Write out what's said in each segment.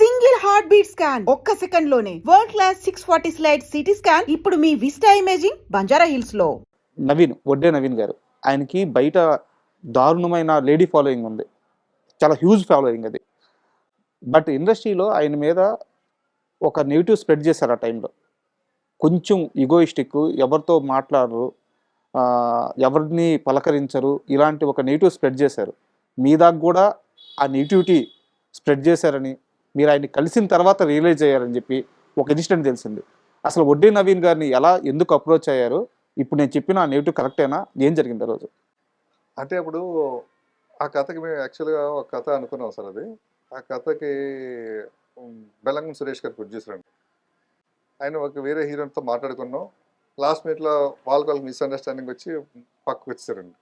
Single heart beat scan ఒక్క second లోనే world class 640 slide CT scan ఇప్పుడు మీ vista imaging Banjara hills లో. నవీన్ వడ్డే నవీన్ గారు, ఆయనకి బయట దారుణమైన లేడీ ఫాలోయింగ్ ఉంది, చాలా హ్యూజ్ ఫాలోయింగ్ అది. బట్ ఇండస్ట్రీలో ఆయన మీద ఒక నెగిటివ్ స్ప్రెడ్ చేశారు ఆ టైంలో. కొంచెం ఈగోయిస్టిక్, ఎవరితో మాట్లాడరు, ఎవరిని పలకరించరు, ఇలాంటి ఒక నెగిటివ్ స్ప్రెడ్ చేశారు. మీ దాకా కూడా ఆ నెగిటివిటీ స్ప్రెడ్ చేశారని, మీరు ఆయన్ని కలిసిన తర్వాత రియలైజ్ అయ్యారని చెప్పి ఒక ఇన్సిడెంట్ తెలిసింది. అసలు వడ్డే నవీన్ గారిని ఎలా ఎందుకు అప్రోచ్ అయ్యారు? ఇప్పుడు నేను చెప్పిన ఆ నెగిటివ్ కరెక్టేనా? ఏం జరిగింది ఆ రోజు? అంటే అప్పుడు ఆ కథకి మేము యాక్చువల్గా ఒక కథ అనుకున్నాం సార్. అది ఆ కథకి బెల్లంకొండ సురేష్ గారు ప్రొడ్యూసర్ అండి. ఆయన ఒక వేరే హీరోతో మాట్లాడుకున్నాం. లాస్ట్ మినిట్లో వాళ్ళకి మిస్అండర్స్టాండింగ్ వచ్చి పక్కకు వచ్చారండి.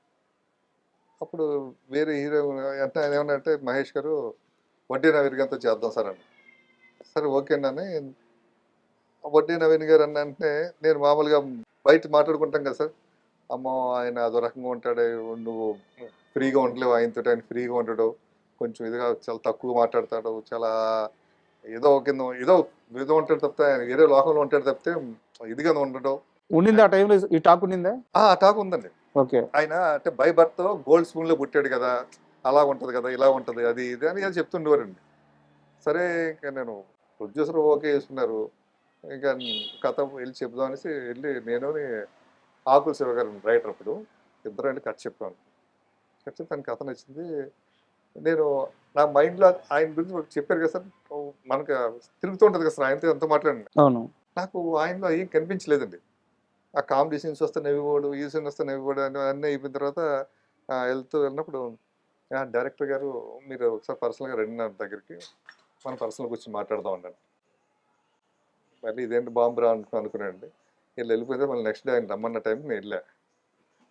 అప్పుడు వేరే హీరో అంటే ఆయన ఏమన్నంటే, మహేష్ గారు వడ్డీ నవీన్ గారితో చేద్దాం సార్ అని. సరే ఓకేనని వడ్డీ నవీన్ గారు అన్న అంటే, నేను మామూలుగా బయట మాట్లాడుకుంటాం కదా సార్, అమ్మో ఆయన అదో రకంగా ఉంటాడు, నువ్వు ఫ్రీగా ఉండలేవు ఆయనతో, ఆయన ఫ్రీగా ఉండడు, కొంచెం ఇదిగా చాలా తక్కువ మాట్లాడతాడు, చాలా ఏదో కింద ఏదో ఏదో ఉంటాడు తప్పితే, ఆయన వేరే లోకంలో ఉంటాడు తప్పితే ఇదిగా ఉండడు. ఉండింది ఆ టైంలో ఈ టాక్ ఉండిందా? ఆ టాక్ ఉందండి. ఓకే. ఆయన అంటే బై బర్త్ గోల్డ్ స్పూన్లో పుట్టాడు కదా, అలా ఉంటుంది కదా, ఇలా ఉంటుంది, అది ఇది అని అది చెప్తుండేవారండి. సరే ఇంకా నేను ప్రొడ్యూసర్ ఓకే చేసుకున్నారు. ఇంకా కథ వెళ్ళి చెప్దాం అనేసి వెళ్ళి నేను ఆకుల శివ గారు రైటర్, అప్పుడు ఇద్దరు వెళ్ళి కథ చెప్పాను. కథ చెప్తే తన కథ నచ్చింది. నేను నా మైండ్లో ఆయన గురించి చెప్పారు కదా సార్, మనకు తిరుగుతూ ఉంటుంది కదా సార్, ఆయనతో ఎంత మాట్లాడండి. అవును. నాకు ఆయనలో ఏం కనిపించలేదండి. ఆ కామెడీ సీన్స్ వస్తే నవ్విపోడు, ఈ సీన్ వస్తే నవ్విపోడు అని అన్నీ అయిపోయిన తర్వాత వెళ్ళినప్పుడు డైరెక్టర్ గారు, మీరు ఒకసారి పర్సనల్గా రండి నా దగ్గరికి, మనం పర్సనల్గా వచ్చి మాట్లాడదాం అన్నాడు. మళ్ళీ ఇదేంటి బాంబు రా అనుకున్నానండి. వెళ్ళిపోతే మళ్ళీ నెక్స్ట్ డే ఆయన రమ్మన్న టైంకి నేను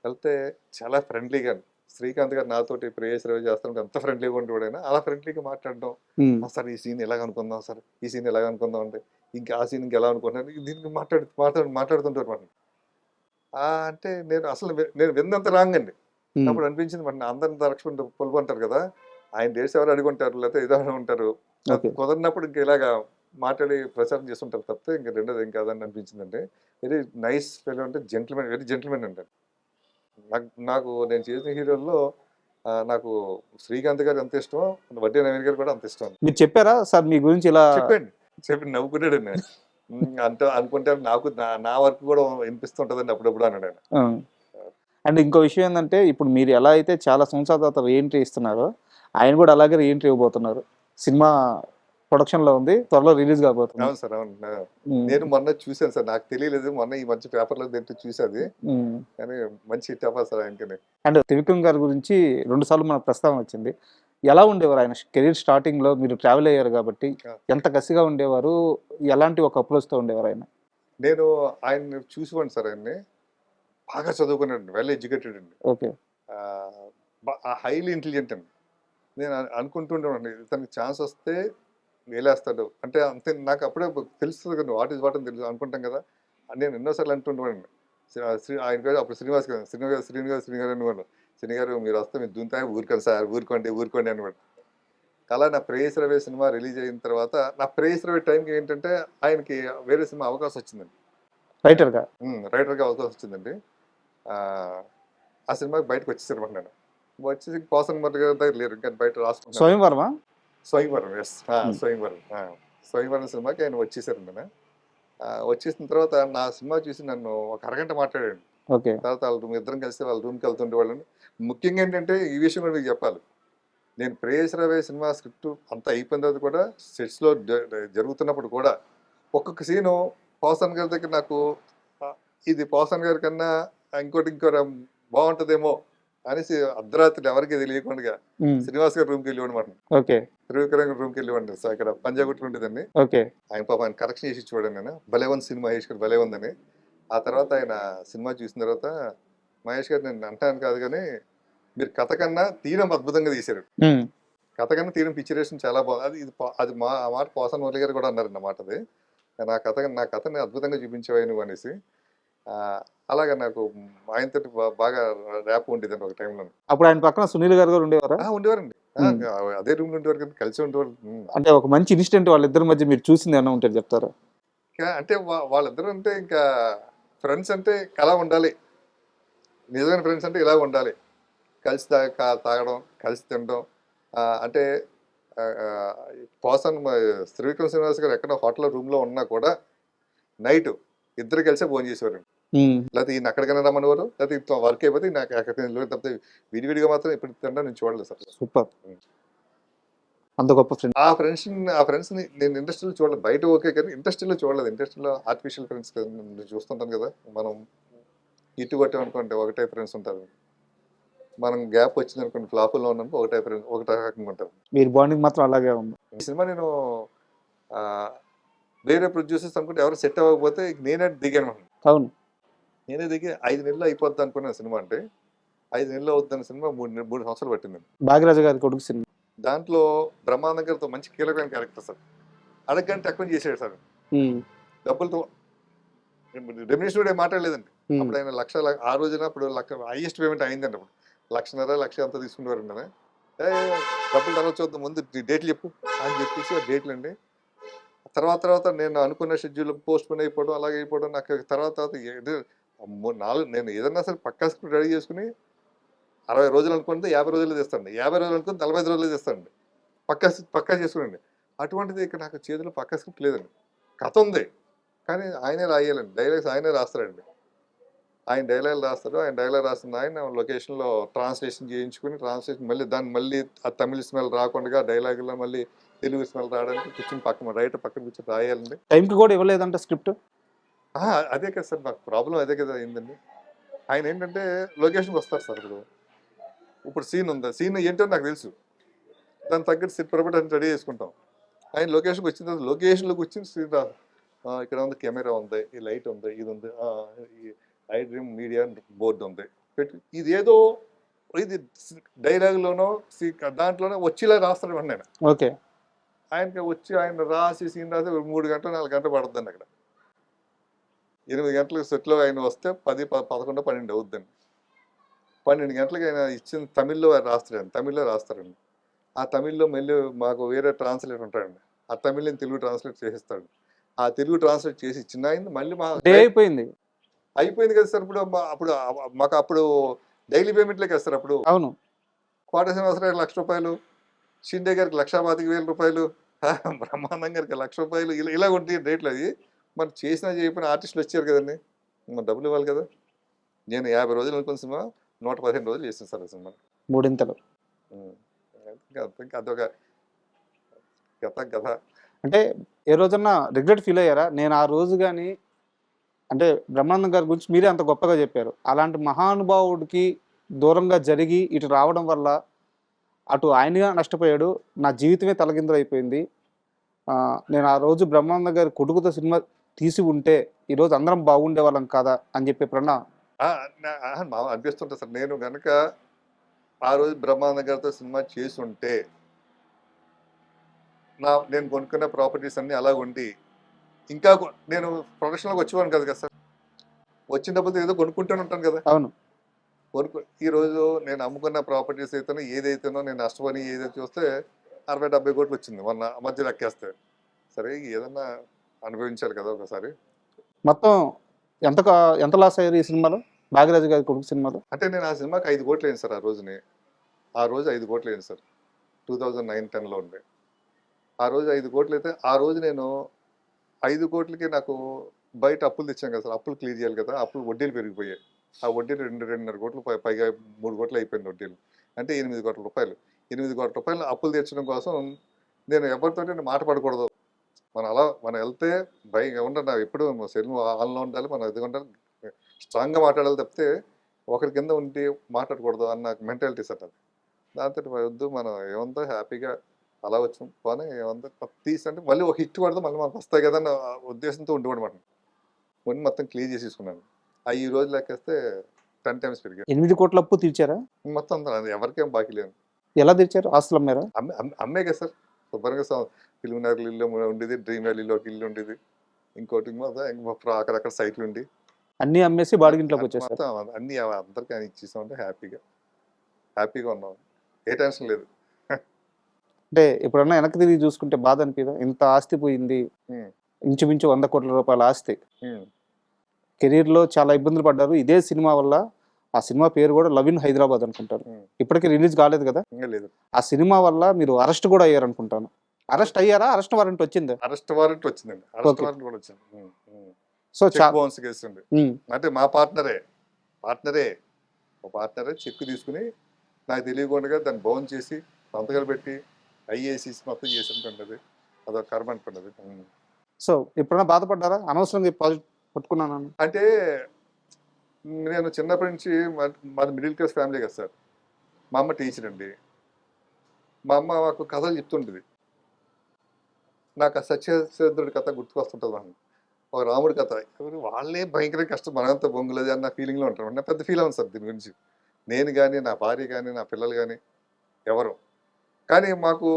వెళ్తే చాలా ఫ్రెండ్లీగా, శ్రీకాంత్ గారు నాతోటి ప్రేయస్ రవి చేస్తుంటే ఎంత ఫ్రెండ్లీగా ఉండేవాడైనా అలా ఫ్రెండ్లీగా మాట్లాడడం. సార్ ఈ సీన్ ఎలాగ అనుకుందాం సార్, ఈ సీన్ ఎలాగ అనుకుందాం అంటే, ఇంకా ఆ సీన్ ఎలా అనుకుంటున్నాను, దీనికి మాట్లాడుతుంటారు మాట. అంటే నేను విన్నంత రాంగ్ అండి. అప్పుడు అనిపించింది మరి అందరిని తరచుకుంటూ పొలుపు అంటారు కదా, ఆయన డేట్స్ ఎవరు అడుగుంటారు, లేకపోతే ఏదో ఉంటారు, కుదరినప్పుడు ఇంకా ఇలాగా మాట్లాడి ప్రచారం చేస్తుంటారు తప్పితే ఇంకా రెండోది ఏం కాదని అనిపించిందంటే, వెరీ నైస్ ఫెలో అంటే జెంటిల్మెన్, వెరీ జెంటిల్మెన్ అంటే. నాకు నేను చేసిన హీరోల్లో నాకు శ్రీకాంత్ గారు ఎంత ఇష్టమో, వడ్డీ నవీన్ గారు కూడా అంత ఇష్టం. మీరు చెప్పారా సార్ మీ గురించి? ఇలా చెప్పి నవ్వుకున్నాడు నేను. అంటే అనుకుంటే నాకు నా వర్క్ కూడా వినిపిస్తుంటదండి అప్పుడప్పుడు అన్నాడు ఆయన. అండ్ ఇంకో విషయం ఏంటంటే, ఇప్పుడు మీరు ఎలా అయితే చాలా సంవత్సరాల తర్వాత రీఎంట్రీ ఇస్తున్నారో, ఆయన కూడా అలాగే రీఎంట్రీ ఇవ్వబోతున్నారు. సినిమా ప్రొడక్షన్ లో ఉంది, త్వరలో రిలీజ్ కాబోతుంది. అవును సార్, అవును. నేను మొన్న చూసాను సార్, నాకు తెలియలేదు, మొన్న ఈ మంచి పేపర్లో తింటూ చూసేది, కానీ మంచి హిట్ అవ్వాలి సార్ ఆయనకి. అండ్ త్రివిక్రమ్ గారి గురించి 2 సార్లు మన ప్రస్తావన వచ్చింది. ఎలా ఉండేవారు ఆయన కెరీర్ స్టార్టింగ్ లో? మీరు ట్రావెల్ అయ్యారు కాబట్టి ఎంత కసిగా ఉండేవారు, ఎలాంటి ఒక అప్రోచ్ తో ఉండేవారు ఆయన? నేను ఆయన చూసివ్వండి సార్, ఆయన్ని బాగా చదువుకున్నాడు, వెల్ ఎడ్యుకేటెడ్ అండి. ఓకే. హైలీ ఇంటెలిజెంట్ అండి. నేను అనుకుంటుండేవాడిని, తనకి ఛాన్స్ వస్తే వేలేస్తాడు అంటే, అంతే. నాకు అప్పుడే తెలుస్తుంది కదా, వాట్ ఈజ్ వాట్ అని తెలుసు అనుకుంటాం కదా. నేను ఎన్నోసార్లు అంటుండేవాడిని. ఆయన పేరు అప్పుడు శ్రీనివాస్ గారు, శ్రీనిగారు అనేవాడు. శ్రీనిగారు మీరు వస్తే మీరు దుంతా ఊరుకోండి సార్, ఊరుకోండి అనేవాడు. అలా నా ప్రేయస్ రవి సినిమా రిలీజ్ అయిన తర్వాత, నా ప్రేయస్ రవి టైంకి ఏంటంటే ఆయనకి వేరే సినిమా అవకాశం వచ్చిందండి, రైటర్గా అవకాశం వచ్చిందండి. ఆ సినిమాకి బయటకు వచ్చేసారు మాట. నేను వచ్చేసి పోసన్ మర్రి గారి దగ్గర లేరు, ఇంకా బయట రాసుకున్నాను. స్వయంవరం ఎస్, స్వయంవరం సినిమాకి ఆయన వచ్చేసారు. నేను వచ్చేసిన తర్వాత నా సినిమా చూసి నన్ను ఒక అరగంట మాట్లాడాడు. తర్వాత ఇద్దరం కలిసి వాళ్ళ రూమ్కి వెళ్తుండే వాళ్ళని. ముఖ్యంగా ఏంటంటే ఈ విషయం కూడా మీకు చెప్పాలి, నేను ప్రేయస్ రవి సినిమా స్క్రిప్ట్ అంతా అయిపోయిన తర్వాత కూడా సెట్స్లో జరుగుతున్నప్పుడు కూడా ఒక్కొక్క సీను పోసన్ గారి దగ్గర నాకు ఇది పోసన్ గారి కన్నా ఇంకోటి బాగుంటుందేమో అనేసి అర్ధరాత్రి ఎవరికి తెలియకుండా శ్రీనివాస్ గారి రూమ్కి వెళ్ళివ్వమాట, త్రివిక్రమ్ రూమ్కి వెళ్ళివ్వండి. సో ఇక్కడ పంజాగుట్టు ఉంటుందండి. ఆయన పాప ఆయన కరెక్షన్ చేసి చూడండి, నేను భలే ఉంది సినిమా, మహేష్ గారు భలే ఉందని. ఆ తర్వాత ఆయన సినిమా చూసిన తర్వాత, మహేష్ గారు నేను అంటాను కాదు కానీ మీరు కథ కన్నా తీరం అద్భుతంగా తీశారు, కథ కన్నా తీరం పిక్చరేషన్ చాలా బాగుంది. అది ఆ మాట పోసన్ మురళి గారు కూడా అన్నారు అన్నమాట. అది నా కథని అద్భుతంగా చూపించేవాయి నువ్వు అనేసి. అలాగా నాకు ఆయనతో బాగా ర్యాప్ ఉండేదండి ఒక టైంలో. అప్పుడు ఆయన పక్కన సునీల్ గారు ఉండేవారా? ఉండేవారండి. అదే రూమ్ లో ఉండేవారు కదా, కలిసి ఉండేవారు. అంటే ఒక మంచి ఇన్సిడెంట్ వాళ్ళిద్దరి మధ్య మీరు చూసింది ఏమైనా ఉంటే చెప్తారా? అంటే వాళ్ళిద్దరు అంటే ఇంకా ఫ్రెండ్స్ అంటే అలా ఉండాలి, నిజమైన ఫ్రెండ్స్ అంటే ఇలా ఉండాలి. కలిసి తాగడం, కలిసి తినడం. అంటే పోసన్ త్రివిక్రమ్ శ్రీనివాస్ గారు ఎక్కడ హోటల్ రూమ్లో ఉన్నా కూడా నైట్ ఇద్దరు కలిసే భోజనం చేసేవారు. లేకపోతే ఈయన అక్కడికైనా రమ్మనేవారు, లేకపోతే వర్క్ అయిపోతే నాకు ఎక్కడికైనా తప్పితే విడివిడిగా మాత్రం ఇప్పుడు తినడం నేను చూడలేదు సార్. సూపర్, అంత గొప్ప ఫ్రెండ్. ఆ ఫ్రెండ్స్ని నేను ఇండస్ట్రీలో చూడలేదు, బయట ఓకే కానీ ఇండస్ట్రీలో చూడలేదు. ఇండస్ట్రీలో ఆర్టిఫిషియల్ ఫ్రెండ్స్ నేను చూస్తుంటాను కదా, మనం ఇటు కొట్టామనుకోండి ఒకటే ఫ్రెండ్స్ ఉంటారు, మనం గ్యాప్ వచ్చింది అనుకోండి ఫ్లాపుల్లో ఉన్నప్పుడు ఒకటే ఫ్రెండ్స్ ఒకటే రకంగా ఉంటారు. మీరు బాండింగ్ మాత్రం అలాగే ఉంది. ఈ సినిమా నేను వేరే ప్రొడ్యూసర్స్ అనుకుంటే ఎవరు సెట్ అవ్వకపోతే నేనే దిగాను. అవును, నేనే దిగి 5 నెలలు అయిపోద్ది అనుకున్న సినిమా, అంటే 5 నెలలు అవుతుందన్న సినిమా 3 సంవత్సరాలు పట్టింది. భాగ్యరాజు గారి కొడుకు సినిమా. దాంట్లో బ్రహ్మానందం గారితో మంచి కీలకమైన క్యారెక్టర్ సార్. అడగంటే ఎక్కువ చేసాడు సార్. డబ్బులతో రెమ్యూనరేషన్ కూడా మాట్లాడలేదండి. అప్పుడు ఆయన ఆ రోజున అప్పుడు హైయెస్ట్ పేమెంట్ అయిందండి. అప్పుడు 1,50,000 అంతా తీసుకునేవారండి. డబ్బులు తర్వాత చూద్దాం, ముందు డేట్లు చెప్పు అని చెప్పేసి ఆ డేట్లు అండి. తర్వాత నేను అనుకున్న షెడ్యూల్ పోస్ట్ పోన్ అయిపోవడం, అలాగే అయిపోవడం. నాకు తర్వాత నేను ఏదన్నా సరే పక్కా స్క్రిప్ట్ రెడీ చేసుకుని 60 రోజులు అనుకుంటే 50 రోజులు తెస్తాండి, 50 రోజులు అనుకుంటే 45 రోజులు తెస్తాండి, పక్కా చేసుకునండి. అటువంటిది ఇక్కడ నాకు చేతిలో పక్కా స్క్రిప్ట్ లేదండి. కథ ఉంది కానీ ఆయనే రాయాలండి, డైలాగ్స్ ఆయనే రాస్తారండి. ఆయన డైలాగ్ రాస్తాడు, ఆయన డైలాగ్ రాసిన ఆయన లొకేషన్లో ట్రాన్స్లేషన్ చేయించుకుని మళ్ళీ ఆ తమిళ స్మెల్ రాకుండా డైలాగులో మళ్ళీ తెలుగు స్మెల్ రావడానికి కూర్చొని రైటర్ పక్కన కూర్చొని రాయాలండి. టైంకి కూడా ఇవ్వలేదంటే స్క్రిప్ట్. అదే కదా సార్ నాకు ప్రాబ్లం, అదే కదా అయిందండి. ఆయన ఏంటంటే లొకేషన్కి వస్తారు సార్. ఇప్పుడు సీన్ ఉంది, సీన్ ఏంటో నాకు తెలుసు, దాని తగ్గట్టు సెట్ ప్రొపరేట్ రెడీ చేసుకుంటాం. ఆయన లొకేషన్కి వచ్చిన తర్వాత లొకేషన్లోకి వచ్చిన సీన్ రాదు. ఇక్కడ ఉంది, కెమెరా ఉంది, ఈ లైట్ ఉంది, ఇది ఉంది, ఈ ఐ డ్రీమ్ మీడియా బోర్డు ఉంది పెట్టి, ఇది డైలాగ్లోనో దాంట్లోనో వచ్చేలా రాస్తాడు అండి ఆయన. ఓకే, ఆయనకి వచ్చి ఆయన రాసి సీన్ రాసి 3 గంటలు 4 గంటలు పడుతుందండి. అక్కడ 8 గంటలకు సెట్లో ఆయన వస్తే 10, 11, 12 అవుద్దండి. 12 గంటలకు ఆయన ఇచ్చిన తమిళ్లో రాస్తారండి. ఆ తమిళ్లో మళ్ళీ మాకు వేరే ట్రాన్స్లేటర్ ఉంటాడండి, ఆ తమిళ్ని తెలుగు ట్రాన్స్లేట్ చేసేస్తాడు. ఆ తెలుగు ట్రాన్స్లేట్ చేసి ఇచ్చిన ఆయన మళ్ళీ అయిపోయింది కదా సార్. అప్పుడు డైలీ పేమెంట్లే కదా సార్. అప్పుడు అవును, కోట శ్రీనివాసరావు గారికి 1,00,000 రూపాయలు, షిండే గారికి 1,25,000 రూపాయలు, బ్రహ్మానందం గారికి 1,00,000 రూపాయలు, ఇలా ఉంటాయి రేట్లు. అవి మనం చేసినా చేయకపోయినా ఆర్టిస్టులు వచ్చారు కదండి, మనం డబ్బులు ఇవ్వాలి కదా. నేను 50 రోజులు అనుకున్న సినిమా 115 రోజులు చేసాను సార్ ఆ సినిమా. 3 ఇంతలు. అదొక కథ. అంటే ఏ రోజన్నా రిగ్రెట్ ఫీల్ అయ్యారా? నేను ఆ రోజు కానీ, అంటే బ్రహ్మానందం గారి గురించి మీరే అంత గొప్పగా చెప్పారు, అలాంటి మహానుభావుడికి దూరంగా జరిగి ఇటు రావడం వల్ల అటు ఆయనగా నష్టపోయాడు, నా జీవితమే తలకిందులు అయిపోయింది, నేను ఆ రోజు బ్రహ్మానందం గారి కొడుకుతో సినిమా తీసి ఉంటే ఈరోజు అందరం బాగుండే వాళ్ళం కాదా అని చెప్పి ఎప్పుడన్నా అనిపిస్తుంటా సార్. నేను కనుక ఆ రోజు బ్రహ్మానందం గారితో సినిమా చేసి ఉంటే నేను కొనుక్కున్న ప్రాపర్టీస్ అన్నీ అలా ఉండి ఇంకా నేను ప్రొఫెషనల్గా వచ్చేవాను కదా సార్. వచ్చిన డబ్బులు ఏదో కొనుక్కుంటూనే ఉంటాను కదా. అవును, ఈరోజు నేను అమ్ముకున్న ప్రాపర్టీస్ అయితేనో ఏదైతేనో నేను నష్టపోయి ఏదైతే చూస్తే 60-70 కోట్లు వచ్చింది మొన్న మధ్య లెక్కేస్తే. సరే ఏదన్నా అనుభవించాలి కదా ఒకసారి. మొత్తం ఎంత లాస్ అయ్యారు ఈ సినిమాలో, భాగ్యరాజు గారి కొడుకు సినిమాలో? అంటే నేను ఆ సినిమాకి 5 కోట్లు అయింది సార్ ఆ రోజుని. ఆ రోజు 5 కోట్లు అయింది సార్, 2009-10లో ఉండే. ఆ రోజు 5 కోట్లు అయితే ఆ రోజు నేను 5 కోట్లకి నాకు బయట అప్పులు తెచ్చాను కదా సార్. అప్పులు క్లియర్ చేయాలి కదా, అప్పులు వడ్డీలు పెరిగిపోయాయి. ఆ వడ్డీలు 2.5 కోట్లు పైగా 3 కోట్లు అయిపోయింది వడ్డీలు. అంటే 8 కోట్ల రూపాయలు. 8 కోట్ల రూపాయలు అప్పులు తీర్చడం కోసం నేను ఎవరితో మాట పడకూడదు. మనం వెళ్తే భయంగా ఉండాలి. ఎప్పుడు సెల్ ఆన్లో ఉండాలి, మనం ఎదుగు ఉండాలి, స్ట్రాంగ్గా మాట్లాడాలి తప్పితే ఒకరి కింద ఉండి మాట్లాడకూడదు అన్న మెంటాలిటీ సార్ అది. దాంతో వద్దు, మనం ఏమంతా హ్యాపీగా అలా వచ్చాం పోనీ, ఏమంతా తీసంటే మళ్ళీ ఒక హిట్ పడదు, మళ్ళీ మనకు వస్తాయి కదా అన్న ఉద్దేశంతో ఉండేవాడమాట. కొన్ని మొత్తం క్లియర్ చేసేసుకున్నాను. ఈ రోజు లెక్కేస్తే 10 times పెరిగాయి. 8 కోట్ల అప్పు తీర్చారా మొత్తం అందరూ, ఎవరికేం బాకీ లేదు. ఎలా తీర్చారు? ఆస్తులు అమ్మారా? అమ్మే కదా సార్. శుభ్రంగా ఫిల్మ్ నగర్ ఇల్లు ఉండేది, డ్రీమ్ వ్యాలీలో ఒక ఇల్లు ఉండేది, ఇంకోటి అక్కడక్కడ సైట్లు ఉండి అన్ని అమ్మేసి బాడిగింట్లోకి వచ్చేసారు. మొత్తం అన్ని అందరికీ ఇచ్చేసామంటే హ్యాపీగా ఉన్నాం, ఏ టెన్షన్ లేదు. అంటే ఎప్పుడన్నా వెనక్కి తిరిగి చూసుకుంటే బాధ అనిపిదా? ఇంత ఆస్తి పోయింది. ఉమ్, ఇంచుమించు 100 కోట్ల రూపాయల ఆస్తి. ఉమ్, కెరీర్‌లో చాలా ఇబ్బందులు పడ్డారు. ఇదే సినిమా వల్ల ఆ సినిమా పేరు కూడా 'లవ్ ఇన్ హైదరాబాద్' అనుకుంటాను. ఉమ్. ఇప్పటికి రిలీజ్ కాలేదు కదా! ఇంకా లేదు. ఆ సినిమా వల్ల మీరు అరెస్ట్ కూడా అయ్యారనుకుంటాను. అరెస్ట్ అయ్యారా? అరెస్ట్ వారెంట్ వచ్చిందా? అరెస్ట్ వారెంట్ వచ్చిందండి. Arrest okay. వారెంట్ కూడా వచ్చింది. సో చెక్ బౌన్స్ కేసు ఉంది. హ్మ్. అంటే మా పార్ట్నరే మా పార్ట్నరే చెక్ తీసుకుని నాకు తెలియకుండా దాన్ని బౌన్స్ చేసి సంతకాలు పెట్టి ఐఏసీస్ మొత్తం చేసి ఉంటుండదు. అదొక కర్మ అనుకున్నది. సో ఎప్పుడైనా బాధపడ్డారా? అనవసరంగా ఈ ప్రాజెక్ట్ పట్టుకున్నానని. అంటే నేను చిన్నప్పటి నుంచి మాది మిడిల్ క్లాస్ ఫ్యామిలీ కదా సార్. మా అమ్మ టీచర్ అండి. మా అమ్మ మాకు కథలు చెప్తుంటుంది. నాకు ఆ సత్యచంద్రుడి కథ గుర్తుకొస్తుంటుంది మనం. ఒక రాముడి కథ ఎవరు వాళ్ళే భయంకర కష్టం మనంతా బొంగులేదు అన్న ఫీలింగ్లో ఉంటారు. నాకు పెద్ద ఫీల్ అవును సార్ దీని గురించి. నేను కానీ నా భార్య కానీ నా పిల్లలు కానీ ఎవరు కానీ మాకు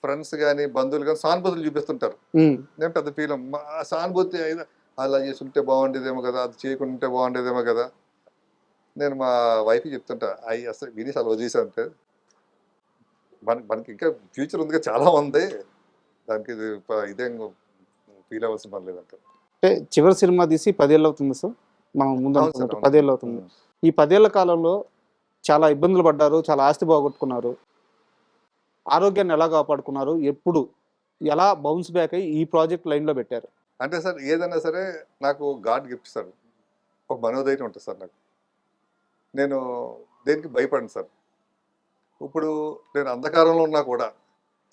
ఫ్రెండ్స్ కానీ బంధువులు కానీ సానుభూతులు చూపిస్తుంటారు. హ్మ్. నేను పెద్ద ఫీల్ ఆ సానుభూతి అలా చేసుంటే బాగుండేదేమో కదా, అది చేయకుండా ఉంటే బాగుండేదేమో కదా. నేను మా వైఫ్కి చెప్తుంటా అవి అసలు విని అసలు వదిలేసా అంతే. మనకి ఇంకా ఫ్యూచర్ ఉంది చాలా ఉంది, దానికి ఇదేం ఫీల్ అవ్వాల్సిన పని లేదంట. అంటే చివరి సినిమా తీసి 10 ఏళ్ళు అవుతుంది సార్. మనం ముందు అవును సార్, అనుకున్నట్టు అవును 10 ఏళ్ళు అవుతుంది. ఈ 10 ఏళ్ల కాలంలో చాలా ఇబ్బందులు పడ్డారు. చాలా ఆస్తి పోగొట్టుకున్నారు. ఆరోగ్యాన్ని ఎలా కాపాడుకున్నారు? ఎప్పుడు ఎలా బౌన్స్ బ్యాక్ అయ్యి ఈ ప్రాజెక్ట్ లైన్‌లో పెట్టారు? అంటే సార్ ఏదైనా సరే నాకు గాడ్ గిఫ్ట్ సార్. ఒక మనోధైర్యం ఉంటుంది సార్ నాకు. నేను దేనికి భయపడను సార్. ఇప్పుడు నేను అంధకారంలో ఉన్నా కూడా,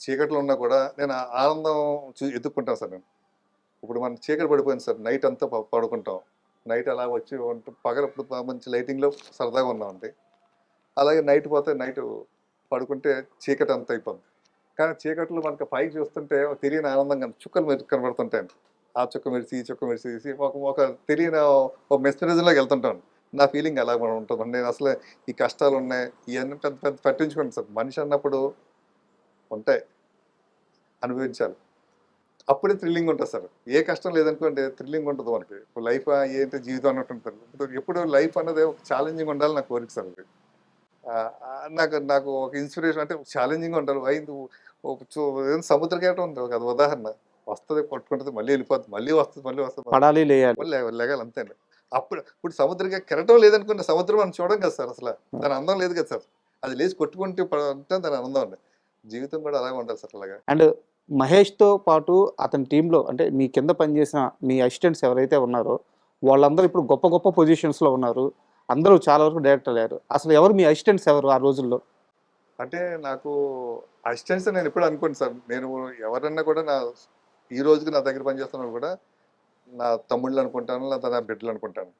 చీకట్లో ఉన్నా కూడా నేను ఆ ఆనందం ఎత్తుక్కుంటాను సార్ నేను. ఇప్పుడు మనం చీకటి పడిపోయింది సార్, నైట్ అంతా పడుకుంటాం. నైట్ అలా వచ్చి పగలప్పుడు మంచి లైటింగ్లో సరదాగా ఉన్నామండి. అలాగే నైట్ పోతే నైట్ పడుకుంటే చీకటి అంతా అయిపోద్ది. కానీ చీకట్లో మనకు పైకి చూస్తుంటే ఒక తెలియని ఆనందంగా చుక్కలు కనబడుతుంటాయి. ఆ చుక్క మెరిసి ఈ చుక్క మెరిసి ఒక తెలియని ఒక మెస్మరిజంలోకి వెళ్తుంటాను. నా ఫీలింగ్ అలా ఉంటుంది. నేను అసలు ఈ కష్టాలు ఉన్నాయి ఇవన్నీ పెద్ద పెద్ద పట్టించుకోండి సార్. మనిషి అన్నప్పుడు ఉంటాయి, అనుభవించాలి. అప్పుడే థ్రిల్లింగ్ ఉంటుంది సార్. ఏ కష్టం లేదనుకోండి థ్రిల్లింగ్ ఉంటుంది మనకి. లైఫ్ ఏంటి జీవితం అన్నట్టు ఉంటుంది. ఎప్పుడు లైఫ్ అన్నది ఒక ఛాలెంజింగ్ ఉండాలి నా కోరిక సార్ అది. నాకు నాకు ఒక ఇన్స్పిరేషన్ అంటే ఛాలెంజింగ్ ఉండాలి. అయింది సముద్ర కేటం ఉంది ఒక ఉదాహరణ. వస్తుంది కొట్టుకుంటుంది మళ్ళీ వెళ్ళిపోతుంది, మళ్ళీ వస్తుంది మళ్ళీ వస్తుంది, పడాలి, లేయాలి. మళ్ళీ లెగాలి అంతే అండి. ఇప్పుడు సముద్రకే కెరటం లేదనుకున్న సముద్రం మనం చూడం కదా సార్. అసలు దాని అందం లేదు కదా సార్. అది లేచి కొట్టుకుంటే అంటే దాని అందం అండి. జీవితం కూడా అలాగే ఉండాలి సార్. అలాగా అండ్ మహేష్‌తో పాటు అతని టీమ్‌లో అంటే మీ కింద పనిచేసిన మీ అసిస్టెంట్స్ ఎవరైతే ఉన్నారో వాళ్ళందరూ ఇప్పుడు గొప్ప గొప్ప పొజిషన్స్‌లో ఉన్నారు. అందరూ చాలా వరకు డైరెక్టర్లు అయ్యారు. అసలు ఎవరు మీ అసిస్టెంట్స్ ఎవరు ఆ రోజుల్లో? అంటే నాకు అసిస్టెంట్స్ నేను ఎప్పుడు అనుకోండి సార్. నేను ఎవరన్నా కూడా ఈ రోజుకి నా దగ్గర పనిచేస్తున్నారు కూడా నా తమ్ముళ్ళు అనుకుంటాను, లేదా నా బిడ్డలు అనుకుంటాను.